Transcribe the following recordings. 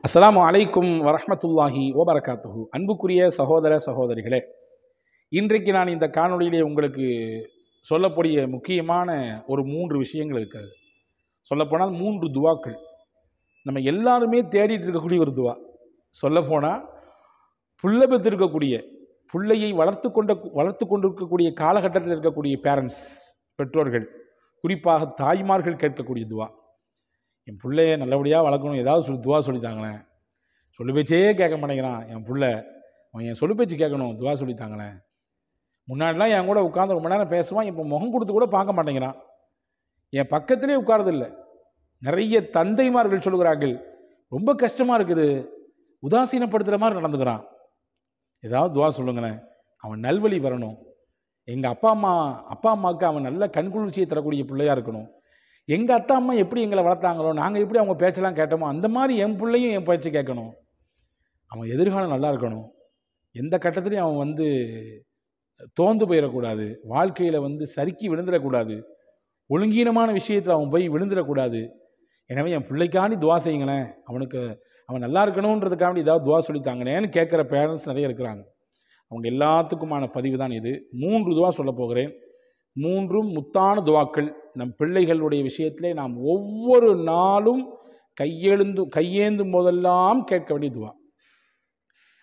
அஸ்ஸலாமு அலைக்கும் வரஹ்மத்துல்லாஹி வபரகாத்துஹு. அன்புக்குரிய சகோதர சகோதரிகளே, இன்றைக்கு நான் இந்த காணொளியிலே உங்களுக்கு சொல்லக்கூடிய முக்கியமான ஒரு 3 விஷயங்கள் இருக்கிறது. சொல்லப்போனால் 3 துவாக்கள். நம்ம எல்லாருமே தேடிட்டு இருக்கக்கூடிய ஒரு துவா. சொல்லப்போனால் புள்ள பெற்றிருக்கக்கூடிய பிள்ளையை வளர்த்து கொண்டிருக்கக்கூடிய காலகட்டத்தில் இருக்கக்கூடிய பேரண்ட்ஸ், பெற்றோர்கள், குறிப்பாக தாய்மார்கள் கேட்கக்கூடிய துவா. என் பிள்ளைய நல்லபடியாக வளர்க்கணும், ஏதாவது துவா சொல்லித்தாங்களேன். சொல்லு பேச்சே கேட்க மாட்டேங்கிறான் என் பிள்ளை, அவன் என் சொல்லு பேச்சு கேட்கணும், துவா சொல்லித்தாங்களேன். முன்னாடிலாம் என் கூட உட்காந்து ரொம்ப நேரம் பேசுவான், இப்போ முகம் கொடுத்து கூட பார்க்க மாட்டேங்கிறான், என் பக்கத்திலே உட்காரதில்லை. நிறைய தந்தைமார்கள் சொல்லுகிறார்கள், ரொம்ப கஷ்டமாக இருக்குது, உதாசீனப்படுத்துகிற மாதிரி நடந்துக்கிறான், ஏதாவது துவா சொல்லுங்களேன், அவன் நல்வழி வரணும், எங்கள் அப்பா அம்மாவுக்கு அவன் நல்ல கண்குளிர்ச்சியை தரக்கூடிய பிள்ளையாக இருக்கணும், எங்கள் அத்தா அம்மா எப்படி எங்களை வளர்த்தாங்களோ, நாங்கள் எப்படி அவங்க பேச்செல்லாம் கேட்டோமோ அந்த மாதிரி என் பிள்ளையும் என் பேச்சு கேட்கணும், அவன் எதிர்காலம் நல்லா இருக்கணும், எந்த கட்டத்துலையும் அவன் தோந்து போயிடக்கூடாது, வாழ்க்கையில் சறுக்கி விழுந்துடக்கூடாது, ஒழுங்கீனமான விஷயத்தில் அவன் போய் விழுந்துடக்கூடாது. எனவே என் பிள்ளைக்காண்டி துவா செய்யுங்களேன், அவன் நல்லா இருக்கணுன்றதுக்காண்டி ஏதாவது துவா சொல்லித்தாங்களேன்னு கேட்குற பேரண்ட்ஸ் நிறைய இருக்கிறாங்க. அவங்க எல்லாத்துக்குமான பதிவு தான் இது. 3 துவா சொல்ல போகிறேன். 3ம் முத்தான துவாக்கள். நம் பிள்ளைகளுடைய விஷயத்திலே நாம் ஒவ்வொரு நாளும் கையேந்தும் போதெல்லாம் கேட்க வேண்டிய துவா.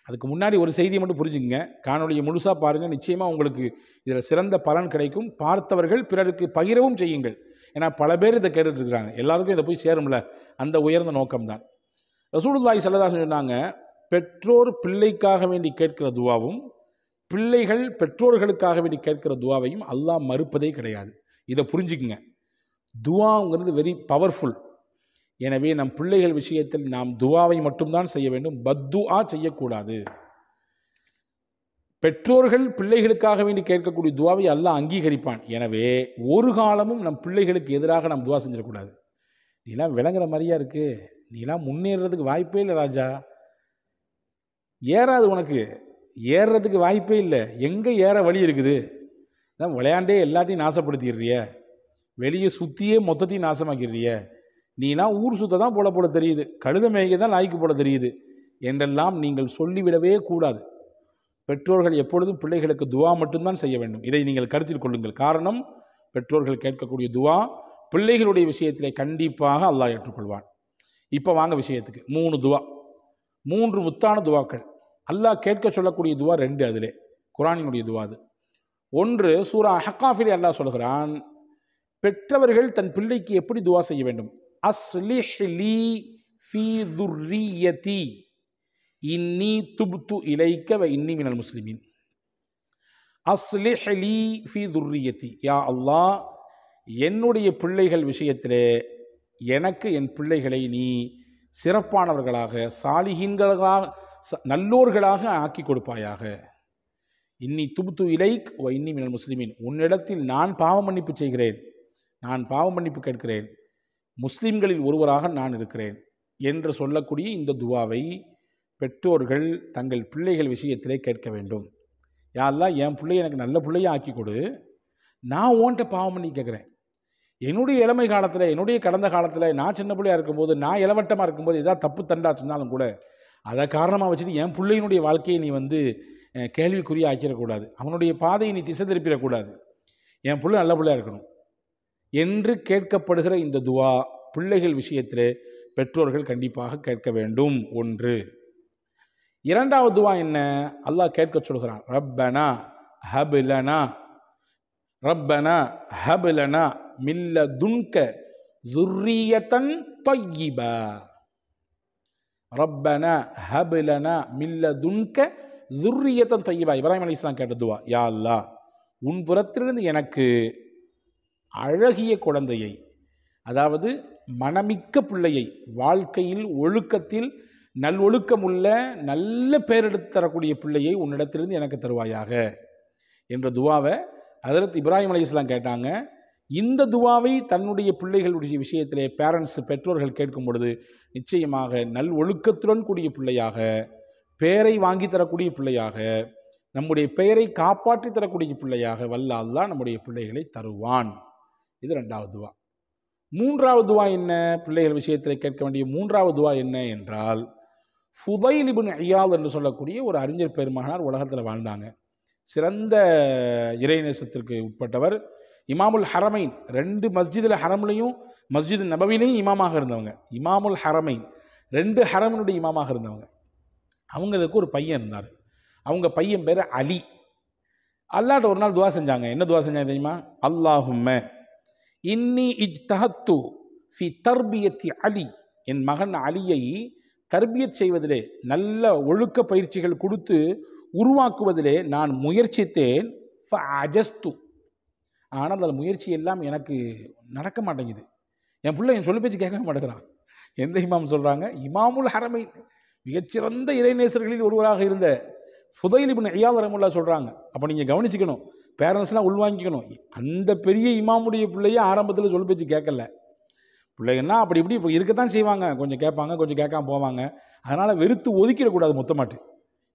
அதுக்கு முன்னாடி ஒரு செய்தியை மட்டும் புரிஞ்சுங்க, காணொலியை முழுசாக பாருங்கள், நிச்சயமாக உங்களுக்கு இதில் சிறந்த பலன் கிடைக்கும். பார்த்தவர்கள் பிறருக்கு பகிரவும் செய்யுங்கள். ஏன்னா பல பேர் இதை கேட்டுட்ருக்குறாங்க, எல்லாருக்கும் இதை போய் சேரும்ல, அந்த உயர்ந்த நோக்கம்தான். ரசூலுல்லாஹி ஸல்லல்லாஹு அலைஹி வஸல்லம் சொன்னாங்க, பெற்றோர் பிள்ளைக்காக வேண்டி கேட்கிற துவாவும் பிள்ளைகள் பெற்றோர்களுக்காக வேண்டி கேட்கிற துவாவையும் அல்லாஹ் மறுப்பதே கிடையாது. இதை புரிஞ்சுக்குங்க. துவாங்கிறது வெரி பவர்ஃபுல். எனவே நம் பிள்ளைகள் விஷயத்தில் நாம் துவாவை மட்டும்தான் செய்ய வேண்டும், பத்துஆ செய்யக்கூடாது. பெற்றோர்கள் பிள்ளைகளுக்காக வேண்டி கேட்கக்கூடிய துவாவை அல்லாஹ் அங்கீகரிப்பான். எனவே ஒரு காலமும் நம் பிள்ளைகளுக்கு எதிராக நாம் துவா செஞ்சிடக்கூடாது. நீலாம் விளங்குற மாதிரியா இருக்கு, நீலாம் முன்னேறதுக்கு வாய்ப்பே இல்லை ராஜா, ஏறாது, உனக்கு ஏறுறதுக்கு வாய்ப்பே இல்லை, எங்கே ஏற வழி இருக்குது, தான் விளையாண்டே எல்லாத்தையும் நாசப்படுத்திடுறிய, வெளியே சுற்றியே மொத்தத்தையும் நாசமாக்கிடுறிய, நீலாம் ஊர் சுத்த தான் போல தெரியுது, கழுத மேய்க்க தான் லாய்க்கு போல தெரியுது என்றெல்லாம் நீங்கள் சொல்லிவிடவே கூடாது. பெற்றோர்கள் எப்பொழுதும் பிள்ளைகளுக்கு துவா மட்டும்தான் செய்ய வேண்டும். இதை நீங்கள் கருத்தில் கொள்ளுங்கள். காரணம், பெற்றோர்கள் கேட்கக்கூடிய துவா பிள்ளைகளுடைய விஷயத்திலே கண்டிப்பாக அல்லாஹ் ஏற்றுக்கொள்வான். இப்போ வாங்க விஷயத்துக்கு. 3 துவா, 3 முத்தான துவாக்கள். அல்லாஹ் கேட்க சொல்லக்கூடிய துவா 2, அதிலே குர்ஆனினுடைய துவா. அது ஒன்று, சூரா அஹ்காஃபிலே அல்லாஹ் சொல்கிறான், பெற்றவர்கள் தன் பிள்ளைக்கு எப்படி துவா செய்ய வேண்டும். அஸ்லிஹ் லீ ஃபீ துர்ரியதி இன்னி துப்து இலைக்க வ இன்னி மினல் முஸ்லிமீன். அஸ்லிஹ் லீ ஃபீ துர்ரியதி, யா அல்லாஹ், என்னுடைய பிள்ளைகள் விஷயத்திலே எனக்கு என் பிள்ளைகளை நீ சிறப்பானவர்களாக, சாலிஹீன்களாக, நல்லோர்களாக ஆக்கி கொடுப்பாயாக. இன்னி துப்து இலைக் வ இன்னி மினல் முஸ்லிமீன், உன்னிடத்தில் நான் பாவ மன்னிப்பு செய்கிறேன், நான் பாவ மன்னிப்பு கேட்கிறேன், முஸ்லிம்களில் ஒருவராக நான் இருக்கிறேன் என்று சொல்லக்கூடிய இந்த துவாவை பெற்றோர்கள் தங்கள் பிள்ளைகள் விஷயத்திலே கேட்க வேண்டும். யா அல்லாஹ், என் பிள்ளையை எனக்கு நல்ல பிள்ளையை ஆக்கி கொடு, நான் உன்கிட்ட பாவம் பண்ணி கேட்குறேன். என்னுடைய இளமை காலத்தில், என்னுடைய கடந்த காலத்தில், நான் சின்ன பிள்ளையாக இருக்கும்போது, நான் இளவட்டமாக இருக்கும்போது ஏதாவது தப்பு தண்டா சொன்னாலும் கூட அதை காரணமாக வச்சுட்டு என் பிள்ளையினுடைய வாழ்க்கையை நீ கேள்விக்குறியாக ஆக்கிடக்கூடாது, அவனுடைய பாதையை நீ திசை திருப்பிடக்கூடாது, என் பிள்ளை நல்ல பிள்ளையாக இருக்கணும் என்று கேட்கப்படுகிற இந்த துவா பிள்ளைகள் விஷயத்திலே பெற்றோர்கள் கண்டிப்பாக கேட்க வேண்டும். 1. 2வது துவா என்ன? அல்லாஹ் கேட்க சொல்கிறான், ரப்பனா ஹப்லனா ரப்பனா ஹப்லனா மில்லதுன்க ذُرِّيَّةً طَيِّبَةً. ரப்பனா ஹப்லனா மில்லதுன்க ذُرِّيَّةً طَيِّبَةً. இப்ராஹிம் அலைஹிஸ்ஸலாம் கேட்ட துவா. யா அல்லாஹ், உன் புறத்திலிருந்து எனக்கு அழகிய குழந்தையை, அதாவது மனமிக்க பிள்ளையை, வாழ்க்கையில் ஒழுக்கத்தில் நல்லொழுக்கமுள்ள நல்ல பேரெடுத்து தரக்கூடிய பிள்ளையை உன்னிடத்திலிருந்து எனக்கு தருவாயாக என்ற துவாவை ஹஜ்ரத் இப்ராஹிம் அலைஹிஸ்ஸலாம் கேட்டாங்க. இந்த துவாவை தன்னுடைய பிள்ளைகளுடைய விஷயத்திலே பேரண்ட்ஸ், பெற்றோர்கள் கேட்கும் பொழுது நிச்சயமாக நல் ஒழுக்கத்துடன் கூடிய பிள்ளையாக, பெயரை வாங்கி தரக்கூடிய பிள்ளையாக, நம்முடைய பெயரை காப்பாற்றி தரக்கூடிய பிள்ளையாக வல்ல அல்லாஹ் நம்முடைய பிள்ளைகளை தருவான். இது 2வது துவா. 3வது துவா என்ன? பிள்ளைகள் விஷயத்தில் கேட்க வேண்டிய 3வது துவா என்ன என்றால், ஃபுதைல் இப்னு இயாத் என்று சொல்லக்கூடிய ஒரு அறிஞர் பெருமகனார் உலகத்தில் வாழ்ந்தாங்க. சிறந்த இறைநேசத்திற்கு உட்பட்டவர். இமாமுல் ஹரமைன், 2 மஸ்ஜிதில் ஹரம்லையும் மஸ்ஜித் நபவிலையும் இமாமாக இருந்தவங்க. இமாமுல் ஹரமைன், 2 ஹரமினுடைய இமாமாக இருந்தவங்க. அவங்களுக்கு ஒரு பையன் இருந்தார். அவங்க பையன் பேர் அலி. அல்லாஹ்ட்ட ஒரு நாள் துவா செஞ்சாங்க. என்ன துவா செஞ்சாங்க தெரியுமா? அல்லாஹும்ம இன்னி இஜ்தஹத்து ஃபி தர்பியத்தி அலி, என் மகன் அலியை தர்பியத் செய்வதிலே, நல்ல ஒழுக்க பயிற்சிகள் கொடுத்து உருவாக்குவதிலே நான் முயற்சித்தேன். ஃபஅஜஸ்து, ஆனால் அந்த முயற்சி எல்லாம் எனக்கு நடக்க மாட்டேங்குது. என் பிள்ளை என் சொல்லு பேச்சு கேட்கவே மாட்டேங்கிறான். எந்த இமாம் சொல்கிறாங்க? இமாமுல் ஹரமைன், மிகச்சிறந்த இறைநேசர்களில் ஒருவராக இருந்த ஃபுதைல் இப்னு இயாத் ரஹ்மத்துல்லாஹி சொல்கிறாங்க. அப்போ நீங்கள் கவனிச்சுக்கணும், பேரண்ட்ஸ்லாம் உள்வாங்கிக்கணும். அந்த பெரிய இமாமுடைய பிள்ளையே ஆரம்பத்தில் சொல்லு பேச்சு கேட்கல. பிள்ளைங்கன்னா அப்படி இப்படி இப்போ இருக்கத்தான் செய்வாங்க, கொஞ்சம் கேட்பாங்க, கொஞ்சம் கேட்காம போவாங்க. அதனால் வெறுத்து ஒதுக்கிடக்கூடாது மொத்தமாட்டு.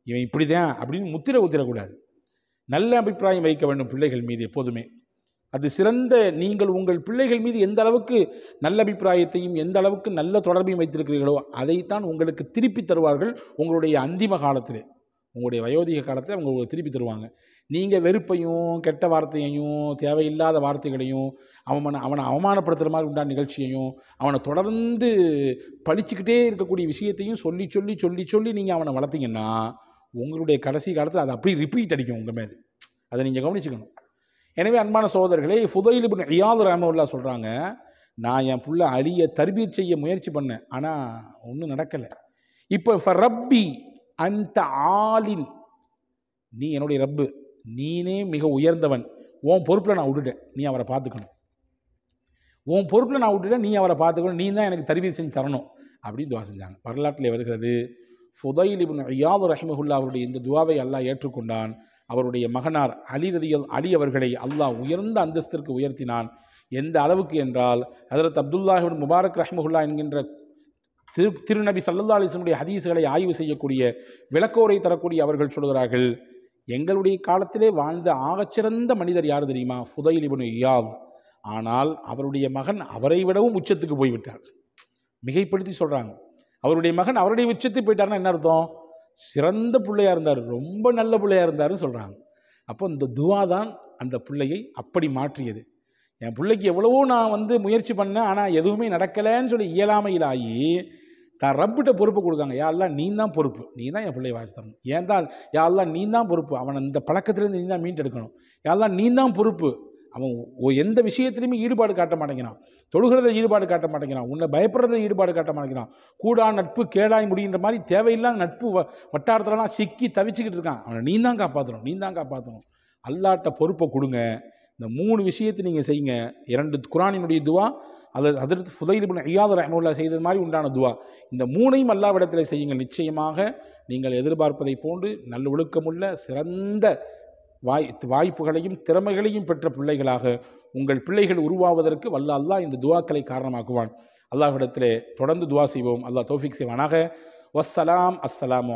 இவன் இப்படி தான் அப்படின்னு முத்திரை ஊத்திடக்கூடாது. நல்ல அபிப்பிராயம் வைக்க வேண்டும் பிள்ளைகள் மீது எப்போதுமே. அது சிறந்த, நீங்கள் உங்கள் பிள்ளைகள் மீது எந்த அளவுக்கு நல்ல அபிப்பிராயத்தையும் எந்த அளவுக்கு நல்ல தொடர்பையும் வைத்திருக்கிறீர்களோ அதைத்தான் உங்களுக்கு திருப்பி தருவார்கள். உங்களுடைய அந்திம காலத்தில், உங்களுடைய வயோதிக காலத்தில் அவங்க உங்களுக்கு திருப்பி தருவாங்க. நீங்கள் வெறுப்பையும் கெட்ட வார்த்தையையும் தேவையில்லாத வார்த்தைகளையும் அவனை அவமானப்படுத்துகிற மாதிரி உண்டான நிகழ்ச்சியையும் அவனை தொடர்ந்து பழிச்சுக்கிட்டே இருக்கக்கூடிய விஷயத்தையும் சொல்லி சொல்லி சொல்லி சொல்லி நீங்கள் அவனை வளர்த்தீங்கன்னா உங்களுடைய கடைசி காலத்தில் அது அப்படியே ரிப்பீட் அடிக்கும் உங்கள் மேது. அதை நீங்கள் கவனிச்சுக்கணும். எனவே அன்பான சகோதரர்களே, ஃபுதைல் இப்னு இயாத் ரஹ்மத்துல்லாஹி சொல்கிறாங்க, நான் என் புள்ள அலியை தர்பீத் செய்ய முயற்சி பண்ணேன், ஆனால் ஒன்றும் நடக்கலை. இப்போ ரப்பி அந்த ஆலின், நீ என்னுடைய ரப்பு, நீனே மிக உயர்ந்தவன், உன் பொறுப்பில் நான் விட்டுட்டேன், நீ அவரை பார்த்துக்கணும். உன் பொறுப்பில் நான் விட்டுட்டேன், நீ அவரை பார்த்துக்கணும், நீ தான் எனக்கு தர்பீத் செஞ்சு தரணும் அப்படின்னு துவா செஞ்சாங்க. வரலாற்றில் வருகிறது, ஃபுதைல் இப்னு இயாத் ரஹ்மத்துல்லாஹி அவருடைய இந்த துவாவை அல்லாஹ் ஏற்றுக்கொண்டான். அவருடைய மகனார் அலி அவர்களை அல்லாஹ் உயர்ந்த அந்தஸ்திற்கு உயர்த்தினான். எந்த அளவுக்கு என்றால், ஹஜ்ரத் அப்துல்லாஹ் இப்னு முபாரக் ரஹ்மத்துல்லாஹ் என்கின்ற திருநபி ஸல்லல்லாஹு அலைஹி வஸல்லம் ஹதீஸ்களை ஆய்வு செய்யக்கூடிய, விளக்கோரை தரக்கூடிய அவர்கள் சொல்கிறார்கள், எங்களுடைய காலத்திலே வாழ்ந்த ஆகச்சிறந்த மனிதர் யார் தெரியுமா? ஃபுதைல் இப்னு இயாத். ஆனால் அவருடைய மகன் அவரை விடவும் உச்சத்துக்கு போய்விட்டார். மிகைப்படுத்தி சொல்கிறாங்க. அவருடைய மகன் அவருடைய உச்சத்துக்கு போயிட்டார்னா என்ன அர்த்தம்? சிறந்த பிள்ளையாக இருந்தார், ரொம்ப நல்ல பிள்ளையாக இருந்தார்னு சொல்கிறாங்க. அப்போ இந்த துவா தான் அந்த பிள்ளையை அப்படி மாற்றியது. என் பிள்ளைக்கு எவ்வளவோ நான் முயற்சி பண்ணேன், ஆனால் எதுவுமே நடக்கலைன்னு சொல்லி இயலாமையிலாகி தான் ரப்பிட்ட பொறுப்பை கொடுக்காங்க. யா அல்லாஹ் நீ தான் பொறுப்பு, நீ தான் என் பிள்ளையை வாசி தரணும். ஏன் தான் யா அல்லாஹ் நீ தான் பொறுப்பு, அவனை இந்த பழக்கத்திலேருந்து நீ தான் மீட்டெடுக்கணும். யா அல்லாஹ் நீ தான் பொறுப்பு. அவன் எந்த விஷயத்துலையுமே ஈடுபாடு காட்ட மாட்டேங்கிறான், தொழுகிறத ஈடுபாடு காட்ட மாட்டேங்கிறான், உன்னை பயப்படுறத ஈடுபாடு காட்ட மாட்டேங்கிறான், கூடா நட்பு கேடாய் முடிகின்ற மாதிரி தேவையில்லாத நட்பு வட்டாரத்துலலாம் சிக்கி தவிச்சுக்கிட்டு இருக்கான். அவனை நீ தான் காப்பாற்றணும், நீ தான் காப்பாற்றணும். அல்லாஹ்ட்ட பொறுப்பை கொடுங்க. இந்த 3 விஷயத்தை நீங்கள் செய்யுங்க. 2 குர்ஆனினுடைய துவா, அது ஹஜ்ரத் ஃபுதைல் இப்னு இயாத் ரஹ்மத்துல்லாஹி செய்தது மாதிரி உண்டான துவா. இந்த 3ஐயும் அல்லாஹ்விடத்தில் செய்யுங்கள். நிச்சயமாக நீங்கள் எதிர்பார்ப்பதை போன்று நல்ல ஒழுக்கமுள்ள சிறந்த வாய்ப்புகளையும் திறமைகளையும் பெற்ற பிள்ளைகளாக உங்கள் பிள்ளைகள் உருவாவதற்கு வல்ல அல்லாஹ் இந்த துவாக்களை காரணமாக்குவான். அல்லாஹ்விடத்திலே தொடர்ந்து துவா செய்வோம். அல்லாஹ் தௌஃபீக் செய்வானாக. வஸ்ஸலாம். அஸ்ஸலாமு